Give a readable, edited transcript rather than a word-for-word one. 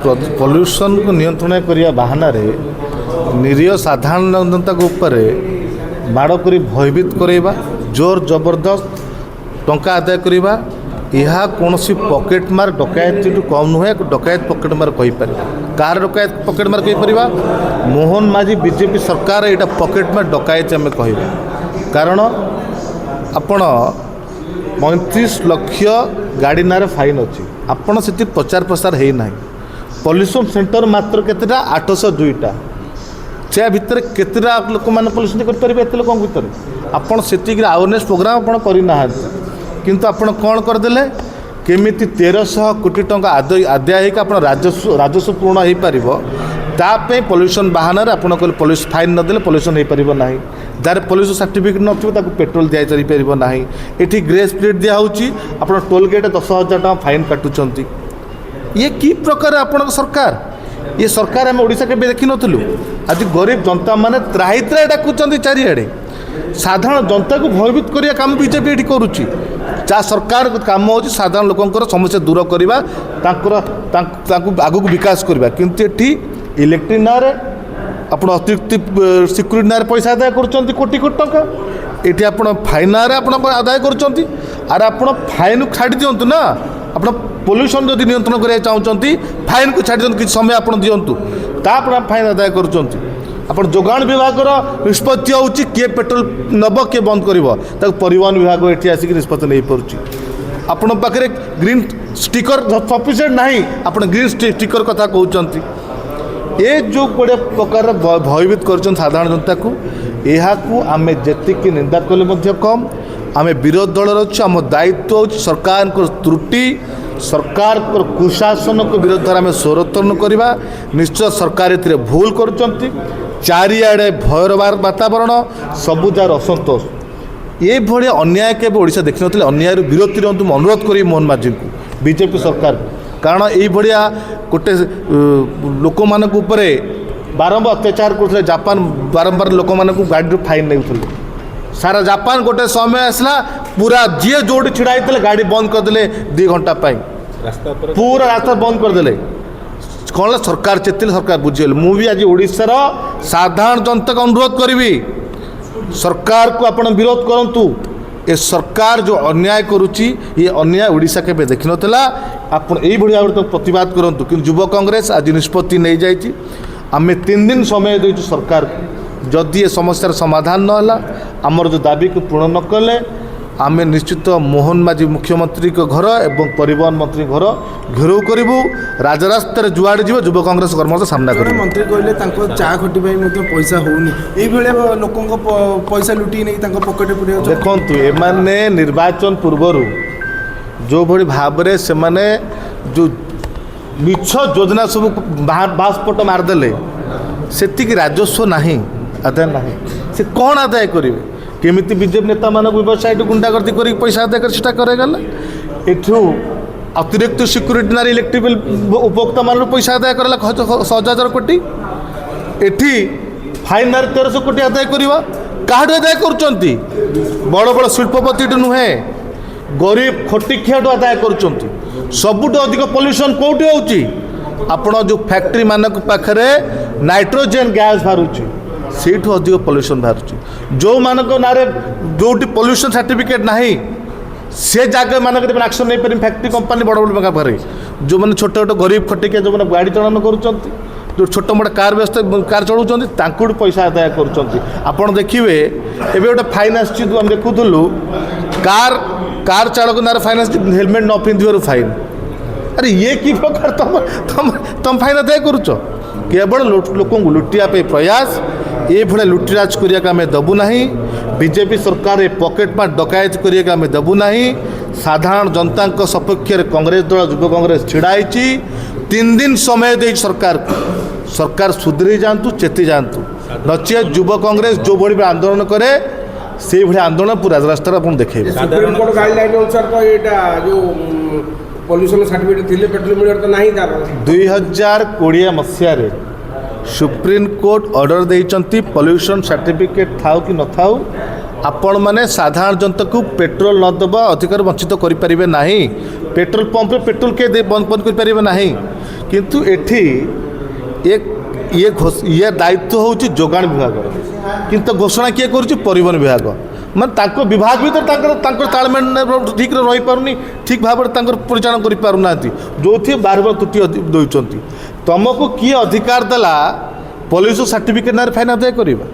Pollution को नियंत्रण करिया बहाना रे निरीह साधारण जनता ऊपर माड़ कर भयभीत करवा जोर जबरदस्त टंका आदाय करवा यह कौन पॉकेट मार डकैती कम नुहे डकैत पॉकेट मार कहीपर कार डकैत पॉकेट मार कहीपर मोहन माझी बीजेपी सरकार यहाँ पॉकेट मार डकैत आम कह कारण आपण 35 लाख गाड़ी ना फाइन अच्छी आपड़ से प्रचार प्रसार है ना पॉल्यूशन सेंटर मात्र केतेटा 802टा से भितर केतेटा लोक मैंने पॉल्यूशन करेंगे एत लोक भितर आपड़ से अवेयरनेस प्रोग्राम आप करना किंतु आपण कौन करदे केमी 1300 कोटी टंका आदाय आप राजस्व पूर्ण हो पार पॉल्यूशन बहाना आपन कहले पॉल्यूशन फाइन नदेले पॉल्यूशन हो पार ना जार पॉल्यूशन सर्टिफिकेट नथिबो पेट्रोल दिया चली पार ना ये ग्रेस पीरियड दिखाऊँगी आप टोल गेट 10,000 टका फाइन काटुंट ये कि प्रकार आपण सरकार ये सरकार आम ओडिशा के देखी नथिलु आज गरीब जनता माने त्राही त्राही डाकुचंती चारिआडे साधारण जनता को भयभीत करिया काम बीजेपी ये करुच्ची जहाँ सरकार काम हो साधारण लोकंर समस्या दूर करवा आगू विकास करवा किंतु ये इलेक्ट्रिक ना आप अतिरिक्त सिक्यूरीटी ना पैसा आदाय कर कोटी कोटी टंका ये आप फाइन ना आदाय कर फाइन छाड़ दिंतु ना आप पॉल्यूशन जब नियंत्रण करने चाहते फाइन को छाड़ दिखाँ कि समय आप दिंतु तापर फाइन आदाय कर जोगाण विभाग निष्पत्ति हो किए पेट्रोल नब किए बंद कर परिवहन विभाग ये आसिक निष्पत्ति नहीं पार्टी आपण पाखे ग्रीन स्टिकर सफिसीयंट ना आप ग्रीन स्टिकर कथा कहते ये जो गोटे प्रकार भयभीत कर साधारण जनता को यह आम जी निंदा कले कम आम विरोध दल अच्छे आम दायित्व हो सरकार त्रुटि सरकार कुशासन को विरोध आम स्वरोत्तोलन करवा निश्चय सरकार ए भूल कर चारिआडे भयर वातावरण सबुजार असंतोष ये भाया अन्याय के ओडिशा देखी नी अन्याय विरति रुँ अनुरोध करी मोहन माझी को बीजेपी सरकार कारण ये भाया गोटे लोक मान बारंबार अत्याचार करते जापान बारंबार लोक मान गाड़ी फाइन नहीं सारा जापान गोटे समय आसला पूरा जी जोड़ी छिड़ा होते गाड़ी बंद करदे 2 घंटा पूरा रास्ता बंद करदे कौन सरकार चेतिल सरकार बुझेल मुझे आज ओडिशार साधारण जनता को अनुरोध करी सरकार को आपण विरोध करूँ ये सरकार जो अन्याय करुच्ची ये अन्याय ओडिशा के देखी नाला आप भाव तो प्रतिवाद करूँ कि युव कांग्रेस आज निष्पत्ति नहीं जाइए आम 3 दिन समय देचु सरकार को जदि ये समस्यार समाधान ना आमर जो दाबी को पूर्ण न कले आम निश्चित मोहन माझी मुख्यमंत्री को घर एवं परिवहन मंत्री घर घेराव करूँ राजरास्त जुआड़े जीव युव कांग्रेस कर्मचारी सामना कर मंत्री कहले चा खटी पैसा होनी ये लोक पैसा लुटी नहीं पकेट पूरे देखु एमाने निर्वाचन पूर्वर जो भली भाव से माने जो मिछ योजना सब बासपट मारदे से राजस्व नहीं आदाय ना से कौन आदाय करेंगे केमिति बीजेपी नेता मान व्यवसाय गुंडागर्दी कर पैसा आदाय कर करागला एठू अतिरिक्त सिक्यूरीटी ना इलेक्ट्रिक उपभोक्ता मान पैसा आदाय कर 1,000 कोटी एठी फाइन ना 1300 कोटी आदाय करवा क्या आदाय कर बड़ बड़ शिल्पपति नुहे गरीब खटिखिया आदाय कर सबुठ अधिक पॉल्यूशन कौटी होची आपण जो फैक्ट्री मानक पाखरे नाइट्रोजेन गैस बाहर सेठू अधिक पॉल्यूशन बाहर जो मानक ना जो पॉल्यूशन सर्टिफिकेट नहीं से जगह मानक एक्शन नहीं पारे फैक्ट्री कंपनी बड़ बड़ पाखे जो मैंने छोटे छोटे गरीब खटिकिया जो मैंने गाड़ी चलन कर जो छोट मोट कार व्यस्त कार चलाऊँ पैसा आदाय कर देखिए एवं गोटे फाइन आम देखुलू कार चालक ना फाइन हेलमेट न पिंधु फाइन अरे ये कि प्रकार तुम फाइन आदाय करुच केवल लोक लुटिया प्रयास ये भाया लुटिराज करें दबू ना बीजेपी सरकार पॉकेट मार डकायत करें दबू ना साधारण जनता सपक्ष कांग्रेस दल युव कांग्रेस छिड़ाई 3 दिन समय दे सरकार सुधरी जातु चेती जातु नचे युव कांग्रेस जो भाई आंदोलन करे से भाई आंदोलन पूरा रास्ता आप देखे सुप्रीम कोर्ट गाइडलाइन अनुसार तो ये जो पॉल्यूशन सर्टिफिकेट थिले पेट्रोल मीटर तो नहीं 2020 मसीह सुप्रीम कोर्ट ऑर्डर देइचंती पॉल्यूशन सर्टिफिकेट थाउ कि न थाउ आपण मैंने साधारण जनता को पेट्रोल न दबा अधिकार वंचित करें ना पेट्रोल पंप पेट्रोल के बंद कर पारे ना କିନ୍ତୁ ଏଠି ଇଏ ଦାୟିତ୍ୱ ହେଉଛି ଯୋଗାଣ ବିଭାଗର, କିନ୍ତୁ ଘୋଷଣା କିଏ କରୁଛି? ପରିବହନ ବିଭାଗ। ମାନେ ତାଙ୍କ ବିଭାଗ ଭିତରେ ତାଙ୍କର ତାଳମେଳ ଠିକ୍ରେ ରହିପାରୁନି, ଠିକ୍ ଭାବରେ ତାଙ୍କର ପରିଚାଳନା କରିପାରୁନାହାନ୍ତି, ଯେଉଁଥି ବାରବାର ତ୍ରୁଟି ଦେଉଛନ୍ତି। ତୁମକୁ କିଏ ଅଧିକାର ଦେଲା ପୋଲିସ ସାର୍ଟିଫିକେଟ୍ ନାଁରେ ଫାଇନ୍ ଆଦାୟ କରିବା?